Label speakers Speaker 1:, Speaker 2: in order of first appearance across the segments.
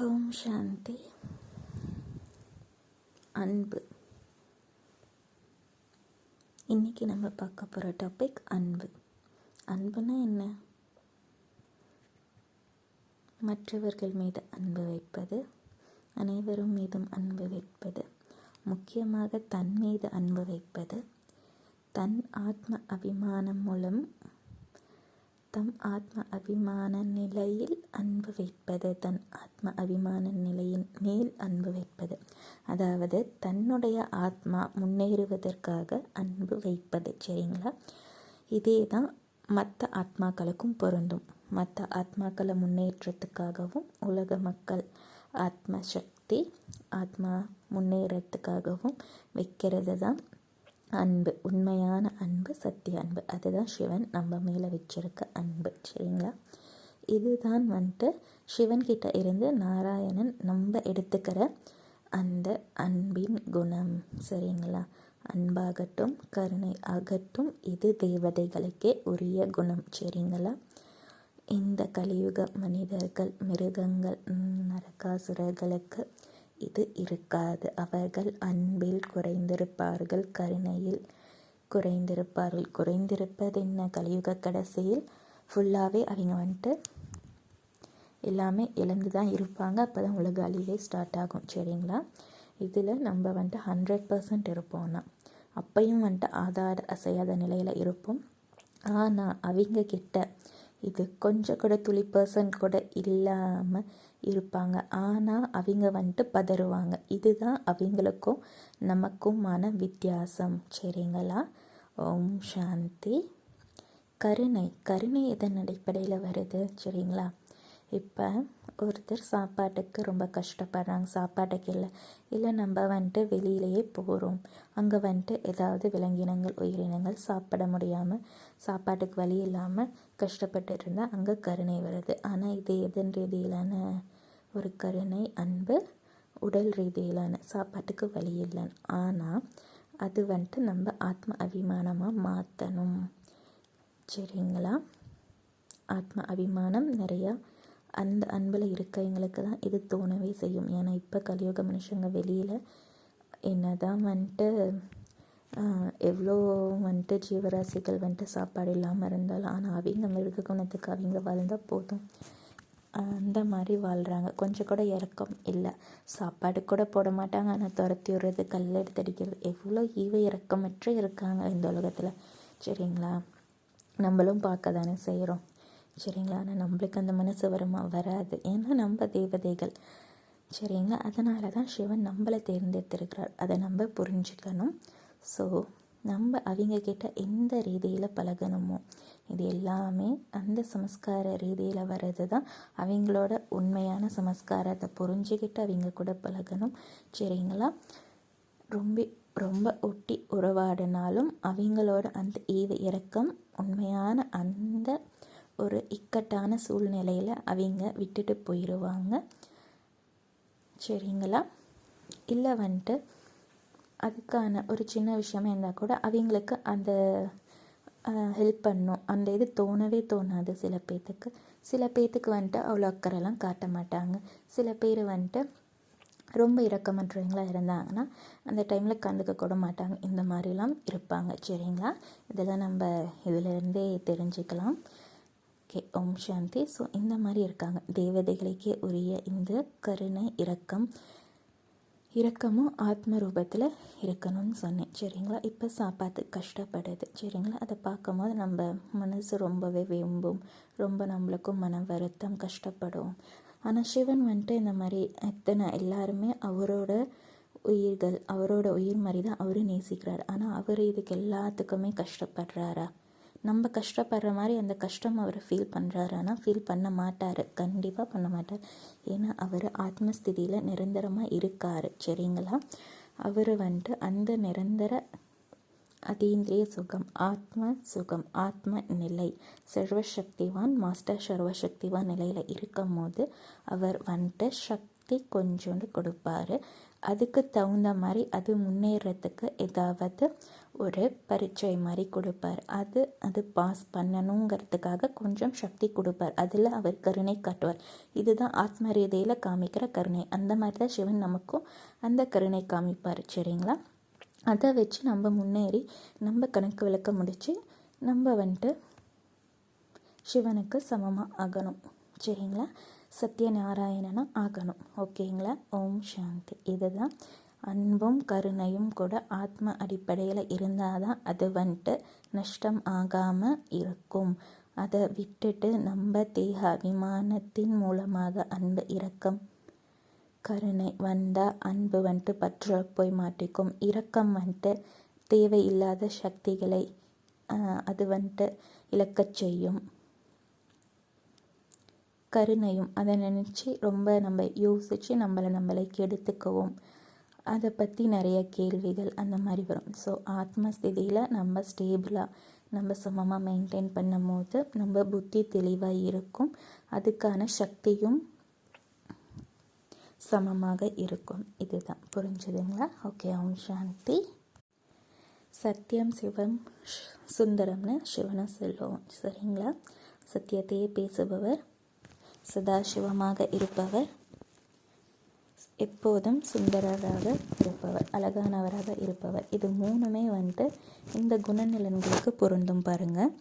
Speaker 1: ஓம் சாந்தி. அன்பு. இன்னைக்கு நம்ம பார்க்க போகிற டாபிக் அன்பு. அன்புனா என்ன? மற்றவர்கள் மீது அன்பு வைப்பது, அனைவரும் மீதும் அன்பு வைப்பது, முக்கியமாக தன் மீது அன்பு வைப்பது, தன் ஆத்ம அபிமானம் மூலம் தம் ஆத்ம அபிமான நிலையில் அன்பு வைப்பது, தன் ஆத்ம அபிமான நிலையின் மேல் அன்பு வைப்பது, அதாவது தன்னுடைய ஆத்மா முன்னேறுவதற்காக அன்பு வைப்பது. சரிங்களா? இதே தான் மற்ற ஆத்மாக்களுக்கும் பொருந்தும். மற்ற ஆத்மாக்களை முன்னேற்றத்துக்காகவும் உலக மக்கள் ஆத்ம சக்தி ஆத்மா முன்னேறத்துக்காகவும் வைக்கிறது தான் அன்பு. உண்மையான அன்பு, சத்திய அன்பு. அதுதான் சிவன் நம்ம மேலே வச்சிருக்க அன்பு. சரிங்களா? இதுதான் சிவன்கிட்ட இருந்து நாராயணன் நம்ம எடுத்துக்கிற அந்த அன்பின் குணம். சரிங்களா? அன்பாகட்டும், கருணை ஆகட்டும், இது தேவதைகளுக்கே உரிய குணம். சரிங்களா? இந்த கலியுக மனிதர்கள், மிருகங்கள், நரகாசுரர்களுக்கு இது இருக்காது. அவர்கள் அன்பில் குறைந்திருப்பார்கள், கருணையில் குறைந்திருப்பார்கள். குறைந்திருப்பது என்ன? கலியுக கடைசியில் ஃபுல்லாகவே அவங்க எல்லாமே இழந்து தான் இருப்பாங்க. அப்போ தான் உலக அழிவே ஸ்டார்ட் ஆகும். சரிங்களா? இதில் நம்ம 100% இருப்போம்னா, அப்பையும் ஆதார அசையாத நிலையில் இருப்போம். ஆனால் அவங்க கிட்ட இது கொஞ்சம் கூட துளி % கூட இல்லாமல் இருப்பாங்க. ஆனால் அவங்க பதறுவாங்க. இதுதான் அவங்களுக்கும் நமக்குமான வித்தியாசம். சரிங்களா? ஓம் சாந்தி. கருணை. கருணை எதன் அடிப்படையில் வருது? சரிங்களா? இப்போ ஒருத்தர் சாப்பாட்டுக்கு ரொம்ப கஷ்டப்படுறாங்க, சாப்பாட்டுக்கு இல்லை நம்ம வெளியிலேயே போகிறோம், அங்கே ஏதாவது விலங்கினங்கள், உயிரினங்கள் சாப்பிட முடியாமல், சாப்பாட்டுக்கு வழி இல்லாமல் கஷ்டப்பட்டு இருந்தால் அங்கே கருணை வருது. ஆனால் இது எதன் ரீதியிலான ஒரு கருணை? அன்பு. உடல் ரீதியிலான சாப்பாட்டுக்கு வழி இல்லைன்னு. ஆனால் அது நம்ம ஆத்ம அபிமானமாக மாற்றணும். சரிங்களா? ஆத்ம அபிமானம் நிறையா அந்த அன்பில் இருக்கவங்களுக்கு தான் இது தோணவே செய்யும். ஏன்னா இப்போ கலியுக மனுஷங்க வெளியில் என்ன தான் எவ்வளோ ஜீவராசிகள் சாப்பாடு இல்லாமல் இருந்தாலும், ஆனால் அவங்க மிருக குணத்துக்கு அவங்க வாழ்ந்தால் போதும், அந்த மாதிரி வாழ்கிறாங்க. கொஞ்சம் கூட இறக்கம் இல்லை. சாப்பாடு கூட போட மாட்டாங்க, ஆனால் துரத்தி விடுறது, கல் எடுத்து அடிக்கிறது, எவ்வளோ இறக்கமற்று இருக்காங்க இந்த உலகத்தில். சரிங்களா? நம்மளும் பார்க்க தானே செய்கிறோம். சரிங்களா? ஆனால் நம்மளுக்கு அந்த மனசு வருமா? வராது. ஏன்னா நம்ம தேவதைகள். சரிங்களா? அதனால தான் சிவன் நம்மளை தேர்ந்தெடுத்திருக்கிறார். அதை நம்ம புரிஞ்சுக்கணும். ஸோ நம்ம அவங்கக்கிட்ட எந்த ரீதியில் பழகணுமோ இது எல்லாமே அந்த சமஸ்கார ரீதியில் வர்றது தான். அவங்களோட உண்மையான சமஸ்காரத்தை புரிஞ்சுக்கிட்டு அவங்க கூட பழகணும். சரிங்களா? ரொம்ப ஒட்டி உறவாடினாலும் அவங்களோட அந்த இறக்கம், உண்மையான அந்த ஒரு இக்கட்டான சூழ்நிலையில் அவங்க விட்டுட்டு போயிடுவாங்க. சரிங்களா? இல்லை அதுக்கான ஒரு சின்ன விஷயமா இருந்தால் கூட அவங்களுக்கு அந்த ஹெல்ப் பண்ணும் அந்த இது தோணவே தோணாது. சில பேர்த்துக்கு அவ்வளோ அக்கறைலாம் காட்ட மாட்டாங்க. சில பேர் ரொம்ப இரக்கமற்றவங்களாக இருந்தாங்கன்னா அந்த டைமில் கண்டுக்க கூட மாட்டாங்க. இந்த மாதிரிலாம் இருப்பாங்க. சரிங்களா? இதெல்லாம் நம்ம இதிலேருந்தே தெரிஞ்சுக்கலாம். ஓகே. ஓம் சாந்தி. ஸோ இந்த மாதிரி இருக்காங்க. தேவதைகளுக்கே உரிய இந்த கருணை, இரக்கமும் ஆத்ம ரூபத்தில் இருக்கணும்னு சொன்னேன். சரிங்களா? இப்போ சாப்பாட்டு கஷ்டப்படுது. சரிங்களா? அதை பார்க்கும்போது நம்ம மனசு ரொம்பவே வெம்பும், ரொம்ப நம்மளுக்கும் மன வருத்தம், கஷ்டப்படும். ஆனால் சிவன் இந்த மாதிரி எல்லாருமே அவரோட உயிர்கள், அவரோட உயிர் மாதிரி தான் அவரு நேசிக்கிறார். ஆனால் அவர் இதுக்கு எல்லாத்துக்குமே கஷ்டப்படுறாரா? நம்ம கஷ்டப்படுற மாதிரி அந்த கஷ்டம் அவர் ஃபீல் பண்ணுறாரானா? ஃபீல் பண்ண மாட்டார். கண்டிப்பாக பண்ண மாட்டார். ஏன்னா அவர் ஆத்மஸ்திதியில் நிரந்தரமாக இருக்கார். சரிங்களா? அவர் அந்த நிரந்தர அதீந்திரிய சுகம், ஆத்ம நிலை, சர்வசக்திவான் மாஸ்டர் சர்வசக்திவான் நிலையில் இருக்கும் போது அவர் சக்தி கொஞ்சோண்டு கொடுப்பாரு. அதுக்கு தகுந்த மாதிரி அது முன்னேறத்துக்கு ஏதாவது ஒரு பரீட்சை மாதிரி கொடுப்பார். அது பாஸ் பண்ணணுங்கிறதுக்காக கொஞ்சம் சக்தி கொடுப்பார். அதில் அவர் கருணை காட்டுவார். இதுதான் ஆத்ம ரீதியில் காமிக்கிற கருணை. அந்த மாதிரி தான் சிவன் நமக்கும் அந்த கருணை காமிப்பார். சரிங்களா? அதை வச்சு நம்ம முன்னேறி நம்ம கணக்கு விளக்க முடித்து நம்ம வந்துட்டு சிவனுக்கு சமமாக ஆகணும். சரிங்களா? சத்யநாராயணனா ஆகணும். ஓகேங்களா? ஓம் சாந்தி. இதுதான் அன்பும் கருணையும் கூட ஆத்ம அடிப்படையில் இருந்தால் தான் அது வந்துட்டு நஷ்டம் ஆகாமல் இருக்கும். அதை விட்டுட்டு நம்ம தேக அபிமானத்தின் மூலமாக அன்பு இரக்கம் கருணை வந்தால் அன்பு வந்துட்டு பற்ற போய் மாட்டிக்கும். இரக்கம் வந்துட்டு தேவையில்லாத சக்திகளை அது வந்துட்டு இழக்கச் செய்யும். கருணையும் அதை நினச்சி ரொம்ப நம்ம யோசித்து நம்மளை கெடுத்துக்கவும், அதை பற்றி நிறைய கேள்விகள் அந்த மாதிரி வரும். ஸோ ஆத்மஸ்திதியில் நம்ம ஸ்டேபிளாக நம்ம சமமாக மெயின்டைன் பண்ணும் போது நம்ம புத்தி தெளிவாக இருக்கும். அதுக்கான சக்தியும் சமமாக இருக்கும். இதுதான். புரிஞ்சுதுங்களா? ஓகே. ஓம் சாந்தி. சத்தியம் சிவம் சுந்தரம்னு சிவனை சொல்லுவோம். சரிங்களா? சத்தியத்தையே பேசுபவர், சதாசிவமாக இருப்பவர், எப்போதும் சுந்தரராக இருப்பவர், அழகானவராக இருப்பவர். இது மூணுமே வந்துட்டு இந்த குணநலன்களுக்கு பொருந்தும். பாருங்கள்,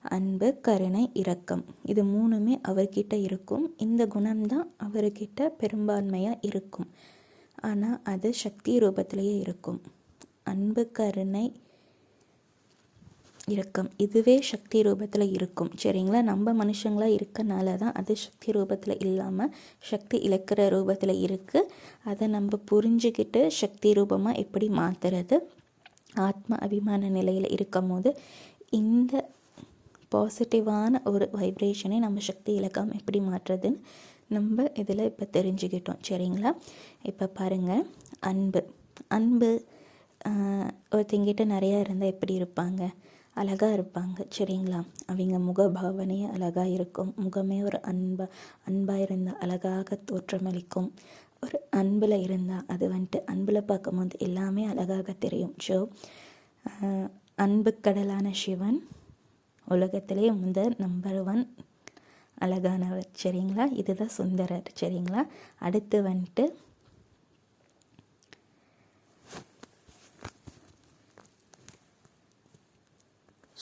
Speaker 1: அன்பு, கருணை, இரக்கம், இது மூணுமே அவர்கிட்ட இருக்கும். இந்த குணம்தான் அவர்கிட்ட பெரும்பான்மையாக இருக்கும். ஆனால் அது சக்தி ரூபத்திலேயே இருக்கும். அன்பு, கருணை, இரக்கம் இதுவே சக்தி ரூபத்தில் இருக்கும். சரிங்களா? நம்ம மனுஷங்களாக இருக்கனால தான் அது சக்தி ரூபத்தில் இல்லாமல் சக்தி இழக்கிற ரூபத்தில் இருக்குது. அதை நம்ம புரிஞ்சுக்கிட்டு சக்தி ரூபமாக எப்படி மாற்றுறது, ஆத்ம அபிமான நிலையில் இருக்கும் போது இந்த பாசிட்டிவான ஒரு வைப்ரேஷனை நம்ம சக்தி இழக்காமல் எப்படி மாற்றுறதுன்னு நம்ம இதில் இப்போ தெரிஞ்சுக்கிட்டோம். சரிங்களா? இப்போ பாருங்கள், அன்பு ஒருத்தங்கிட்ட நிறையா இருந்தால் எப்படி இருப்பாங்க? அழகாக இருப்பாங்க. சரிங்களா? அவங்க முகபாவனையே அழகாக இருக்கும். முகமே ஒரு அன்பாக இருந்தால் அழகாக தோற்றமளிக்கும். ஒரு அன்பில் இருந்தால் அது வந்துட்டு அன்பில் பார்க்கும்போது எல்லாமே அழகாக தெரியும். ஸோ அன்பு கடலான சிவன் உலகத்திலே நம்பர் 1 அழகானவர். சரிங்களா? இதுதான் சுந்தரர். சரிங்களா? அடுத்து வந்துட்டு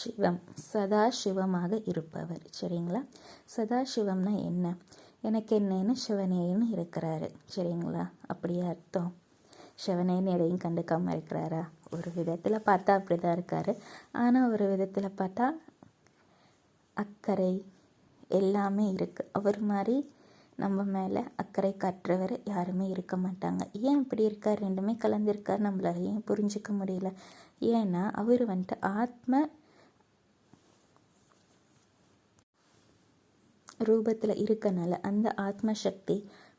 Speaker 1: சிவம், சதாசிவமாக இருப்பவர். சரிங்களா? சதாசிவம்னா என்ன? எனக்கு என்னன்னு சிவனேன்னு இருக்கிறாரு. சரிங்களா? அப்படியே அர்த்தம். சிவனேன்னு எதையும் கண்டுக்காமல் இருக்கிறாரா? ஒரு விதத்தில் பார்த்தா அப்படி தான் இருக்கார். ஆனால் ஒரு விதத்தில் பார்த்தா அக்கறை எல்லாமே இருக்குது. அவர் மாதிரி நம்ம மேலே அக்கறை காட்டுறவர் யாருமே இருக்க மாட்டாங்க. ஏன் இப்படி இருக்கார்? ரெண்டுமே கலந்துருக்கார். நம்மளால ஏன் புரிஞ்சிக்க முடியல? ஏன்னா அவர் வந்துட்டு ஆத்ம ரூபத்தில் இருக்கனால, அந்த ஆத்ம சக்தி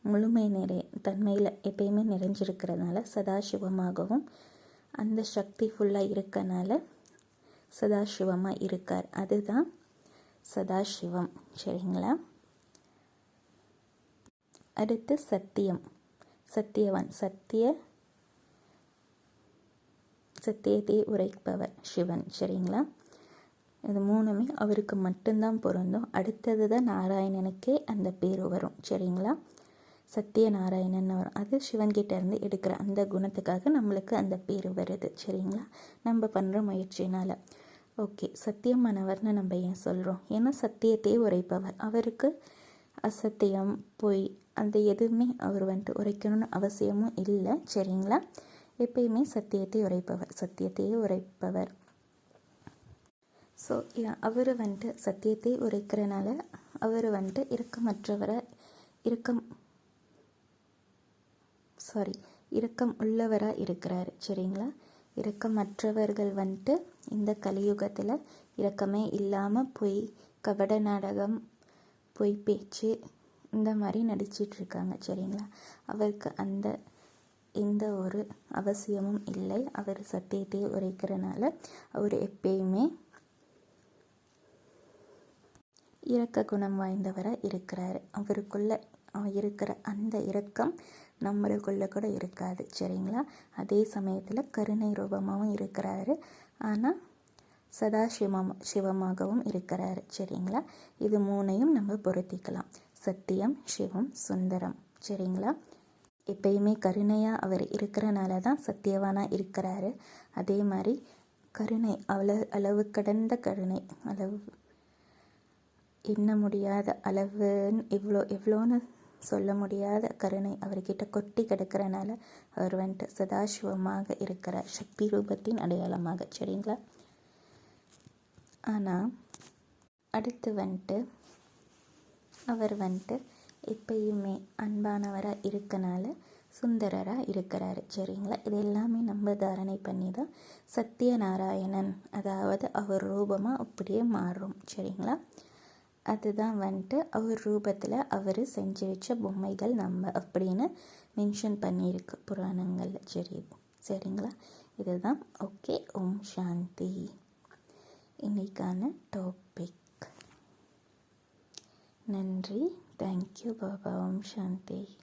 Speaker 1: முழுமை தன்மையில் எப்பயுமே நிறைஞ்சிருக்கிறதுனால சதாசிவமாகவும், அந்த சக்தி ஃபுல்லாக இருக்கனால சதாசிவமாக இருக்கார். அதுதான் சதாசிவம். சரிங்களா? அடுத்து சத்தியம், சத்தியவான், சத்தியத்தை உரைப்பவர் சிவன். சரிங்களா? இது மூணுமே அவருக்கு மட்டும்தான் பொருந்தும். அடுத்தது தான் நாராயணனுக்கே அந்த பேர் வரும். சரிங்களா? சத்யநாராயணன் வரும். அது சிவன்கிட்ட இருந்து எடுக்கிற அந்த குணத்துக்காக நம்மளுக்கு அந்த பேர் வருது. சரிங்களா? நம்ம பண்ணுற முயற்சினால். ஓகே. சத்தியமானவர்னு நம்ம ஏன் சொல்கிறோம்? ஏன்னா சத்தியத்தையே உரைப்பவர். அவருக்கு அசத்தியம், பொய் அந்த எதுவுமே அவர் வந்துட்டு உரைக்கணும்னு அவசியமும் இல்லை. சரிங்களா? எப்பயுமே சத்தியத்தையே உரைப்பவர். ஸோ அவர் வந்துட்டு சத்தியத்தை உரைக்கிறனால அவர் வந்துட்டு இரக்கம் உள்ளவராக இருக்கிறார். சரிங்களா? இரக்கமற்றவர்கள் வந்துட்டு இந்த கலியுகத்தில் இரக்கமே இல்லாமல் பொய், கபட நாடகம், பொய் பேச்சு இந்த மாதிரி நடிச்சிட்ருக்காங்க. சரிங்களா? அவருக்கு எந்த ஒரு அவசியமும் இல்லை. அவர் சத்தியத்தை உரைக்கிறனால அவர் எப்பயுமே இரக்க குணம் வாய்ந்தவராக இருக்கிறார். அவருக்குள்ள இருக்கிற அந்த இரக்கம் நம்மளுக்குள்ளே கூட இருக்காது. சரிங்களா? அதே சமயத்தில் கருணை ரூபமாகவும் இருக்கிறாரு. ஆனால் சிவமாகவும் இருக்கிறாரு. சரிங்களா? இது மூணையும் நம்ம பொருத்திக்கலாம். சத்தியம், சிவம், சுந்தரம். சரிங்களா? எப்பயுமே கருணையாக அவர் இருக்கிறனால தான் சத்தியவானாக இருக்கிறாரு. அதே மாதிரி கருணை அளவு கடந்த கருணை, அளவு எண்ண முடியாத, அளவுன்னு எவ்வளோன்னு சொல்ல முடியாத கருணை அவர்கிட்ட கொட்டி கிடக்கிறனால அவர் சதாசிவமாக இருக்கிறார், சக்தி ரூபத்தின் அடையாளமாக. சரிங்களா? ஆனால் அடுத்து அவர் எப்பயுமே அன்பானவராக இருக்கனால சுந்தரராக இருக்கிறாரு. சரிங்களா? இது எல்லாமே நம்ம தாரணை பண்ணி தான் சத்யநாராயணன், அதாவது அவர் ரூபமாக அப்படியே மாறும். சரிங்களா? அதுதான் அவர் ரூபத்தில் அவர் செஞ்சு வச்ச பொம்மைகள் நம்ம அப்படின்னு மென்ஷன் பண்ணியிருக்கு புராணங்களில். சரிங்களா? இதுதான். ஓகே. ஓம் சாந்தி. இன்னைக்கான டாபிக். நன்றி. தேங்க்யூ பாபா. ஓம் சாந்தி.